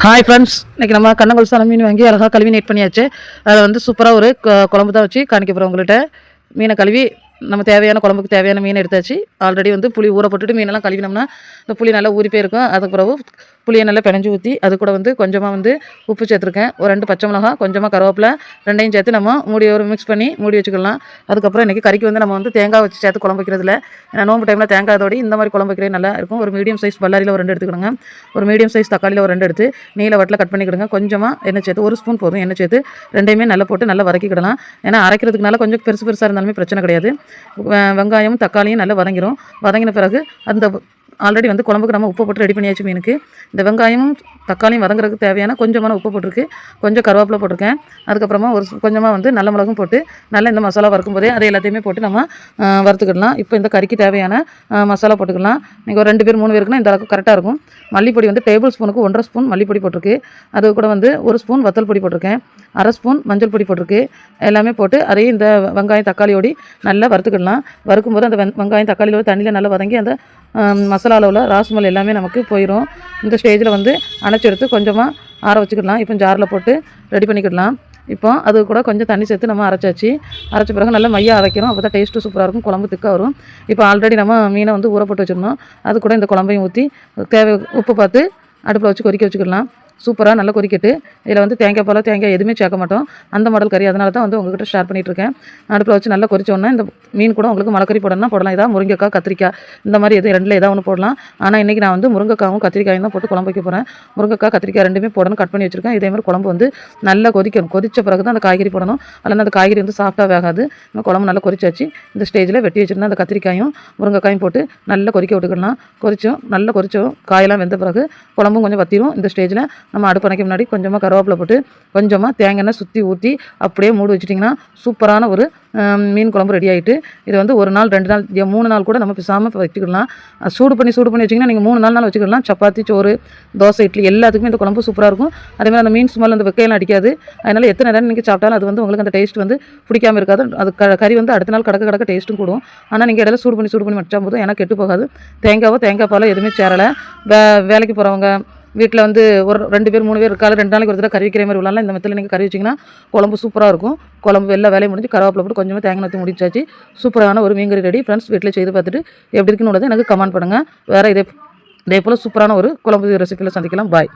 Hi friends, இன்றைக்கி நம்ம கண்ணங்கொலுசான மீன் வாங்கி அழகாக கழுவி நீட் பண்ணியாச்சு. அதில் வந்து சூப்பராக ஒரு குழம்பு தான் வச்சு காணிக்க போகிறோம் உங்கள்கிட்ட. மீனை கழுவி நம்ம தேவையான குழம்புக்கு தேவையான மீன் எடுத்தாச்சு. ஆல்ரெடி வந்து புளி ஊற போட்டுட்டு மீனெல்லாம் கழுவினோம்னா இந்த புளி நல்லா ஊறி போயிருக்கும். அதுக்கு பிறகு புளியை நல்லா பிணைஞ்சி ஊற்றி அது கூட வந்து கொஞ்சமாக வந்து உப்பு சேர்த்துருக்கேன். ஒரு 2 பச்சை மிளகா, கொஞ்சமாக கருவேப்பிலை, ரெண்டையும் சேர்த்து நம்ம ஒரு மிக்ஸ் பண்ணி மூடி வச்சுக்கலாம். அதுக்கப்புறம் இன்றைக்கி கறிக்கு வந்து நம்ம வந்து தேங்காய் வச்சு சேர்த்து குழம்பு வைக்கிறதுல, ஏன்னா நோம்பு டைமில் தேங்காயோடு இந்த மாதிரி குழம்பு வைக்கிறது நல்லா இருக்கும். ஒரு மீடியம் சைஸ் பல்லாரியில் ஒரு 2 எடுத்துக்கிடுங்க. ஒரு மீடியம் சைஸ் தக்காளியில் ஒரு 2 எடுத்து நீல வட்டில் கட் பண்ணிக்கிடுங்க. கொஞ்சமாக எண்ணெய் சேர்த்து 1 ஸ்பூன் போதும் எண்ணெய் சேர்த்து ரெண்டையுமே நல்லா போட்டு நல்லா வதக்கிக்கிடலாம். ஏன்னா அரைக்கிறதுக்குனால கொஞ்சம் பெருசாக இருந்தாலுமே பிரச்சனை கிடையாது. வெங்காயம் தக்காளியும் நல்லா வதங்கின பிறகு அந்த ஆல்ரெடி வந்து குழம்புக்கு நம்ம உப்பு போட்டு ரெடி பண்ணியாச்சு மீனுக்கு. இந்த வெங்காயமும் தக்காளியும் வதங்குறதுக்கு தேவையான கொஞ்சமான உப்பு போட்டிருக்கு, கொஞ்சம் கருவேப்பிலை போட்டிருக்கேன். அதுக்கப்புறமா கொஞ்சமாக வந்து நல்ல மிளகும் போட்டு நல்லா இந்த மசாலா வறுக்கும் போதே அதை எல்லாத்தையுமே போட்டு நம்ம வறுத்துக்கிடலாம். இப்போ இந்த கறிக்கு தேவையான மசாலா போட்டுக்கலாம். நீங்கள் ஒரு 2 பேர் 3 பேருக்குன்னா இந்த அளவுக்கு கரெக்டாக இருக்கும். மல்லிப்பொடி வந்து டேபிள் ஸ்பூனுக்கு 1.5 ஸ்பூன் மல்லிப்பொடி போட்டிருக்கு. அது கூட வந்து 1 ஸ்பூன் வத்தல் பொடி போட்டிருக்கேன். 1/2 ஸ்பூன் மஞ்சள் பொடி போட்டிருக்கு. எல்லாமே போட்டு அதையும் இந்த வெங்காயம் தக்காளியோடி நல்லா வறுத்துக்கிடலாம். வறுக்கும்போது அந்த வெங்காயம் தக்காளியோட தண்ணியில் நல்லா வதங்கி அந்த மசாலாவில் உள்ள ராஸ்மல் எல்லாமே நமக்கு போயிடும். இந்த ஸ்டேஜில் வந்து அணைச்சி எடுத்து கொஞ்சமாக ஆற வச்சுக்கிடலாம். இப்போ ஜாரில் போட்டு ரெடி பண்ணிக்கிடலாம். இப்போ அது கூட கொஞ்சம் தண்ணி சேர்த்து நம்ம அரைச்ச பிறகு நல்லா மையாக அரைக்கணும். அப்போ தான் டேஸ்ட்டு சூப்பராக இருக்கும், குழம்பு திக்காக வரும். இப்போ ஆல்ரெடி நம்ம மீனை வந்து ஊற போட்டு வச்சுருந்தோம். அது கூட இந்த குழம்பையும் ஊற்றி உப்பு பார்த்து அடுப்பில் வச்சு கொதிக்க வச்சுக்கிடலாம். சூப்பராக நல்லா கொதிக்கிட்டு இதில் வந்து தேங்காய் எதுவுமே சேர்க்க மாட்டோம். அந்த மாடல் கறி, அதனால தான் வந்து உங்கள்கிட்ட ஷேர் பண்ணிகிட்ருக்கேன். அடுப்பில் வச்சு நல்லா கொதிச்சோன்னா இந்த மீன் கூட உங்களுக்கு மலைக்கறி போடணும்னா போடலாம். இதாக முருங்கைக்காய், கத்திரிக்காய் இந்த மாதிரி ரெண்டில் ஏதாவது ஒன்று போடலாம். ஆனால் இன்றைக்கி நான் வந்து முருங்கைக்காவும் கத்திரிக்காயும் தான் போட்டு குழம்பு வைக்க போகிறேன். முருங்கைக்காய் கத்திரிக்காய் ரெண்டுமே போடணும், கட் பண்ணி வச்சுருக்கேன். இதேமாதிரி குழம்பு வந்து நல்லா கொதிக்கணும். கொதித்த பிறகு தான் அந்த காய்கறி போடணும். அதில் அந்த காய்கறி வந்து சாஃப்டாக வேகாது. குழம்பு நல்லா கொதிச்சாச்சு. இந்த ஸ்டேஜில் வெட்டி வச்சுருந்தா அந்த கத்திரிக்காயும் முருங்கைக்காயும் போட்டு நல்லா கொதிக்க விட்டுக்கலாம். நல்லா கொதிச்சோம் காயெல்லாம் வெந்த பிறகு குழம்பும் கொஞ்சம் வத்திரும். இந்த ஸ்டேஜில் நம்ம அடுப்பணைக்கு முன்னாடி கொஞ்சமாக கருவேப்பிலை போட்டு கொஞ்சமாக தேங்காய் எண்ணெய் சுற்றி ஊற்றி அப்படியே மூடி வச்சிட்டிங்கன்னா சூப்பரான ஒரு மீன் குழம்பு ரெடி ஆகிட்டு. இது வந்து 1 நாள் 2 நாள் 3 நாள் கூட நம்ம பிசாமல் வச்சுக்கலாம். சூடு பண்ணி வச்சிங்கன்னா நீங்கள் 3 நாள் வச்சுக்கலாம். சப்பாத்தி, சோறு, தோசை, இட்லி எல்லாத்துக்குமே இந்த குழம்பு சூப்பராக இருக்கும். அதேமாதிரி அந்த மீன் ஸ்மெல் அந்த வெக்கையெல்லாம் அடிக்காது. அதனால் எத்தனை நேரம் நீங்கள் சாப்பிட்டாலும் அது வந்து உங்களுக்கு அந்த டேஸ்ட் வந்து பிடிக்காமல் இருக்காது. அது கறி வந்து அடுத்த நாள் கடக்க டேஸ்ட்டும் கூடும். ஆனால் நீங்கள் இடையில சூடு பண்ணி வச்சா போதும், ஏன்னா கெட்டு போகாது. தேங்காய் பாலோ எதுவுமே சேரலை. வேலைக்கு போகிறவங்க வீட்டில் வந்து ஒரு 2 பேர் 3 பேர் இருக்காது, 2 நாளைக்கு ஒரு தடவை கறி வைக்கிற மாதிரி உள்ளாலும் இந்த மெத்தில் நீங்கள் கறி வச்சிங்கன்னா குழம்பு சூப்பராக இருக்கும். குழம்பு எல்லா வேலையும் முடிஞ்சு கருவேப்பிலை போட்டு கொஞ்சமாக தேங்காய் ஊற்றி முடிச்சாச்சு. சூப்பரான ஒரு மீன் கறி ரெடி. ஃப்ரெண்ட்ஸ், வீட்டில் செய்து பார்த்துட்டு எப்படி இருக்குன்னு எனக்கு கமெண்ட் பண்ணுங்கள். வேறு இதே போல் சூப்பரான ஒரு குழம்பு ரெசிப்பியில் சந்திக்கலாம். பாய்.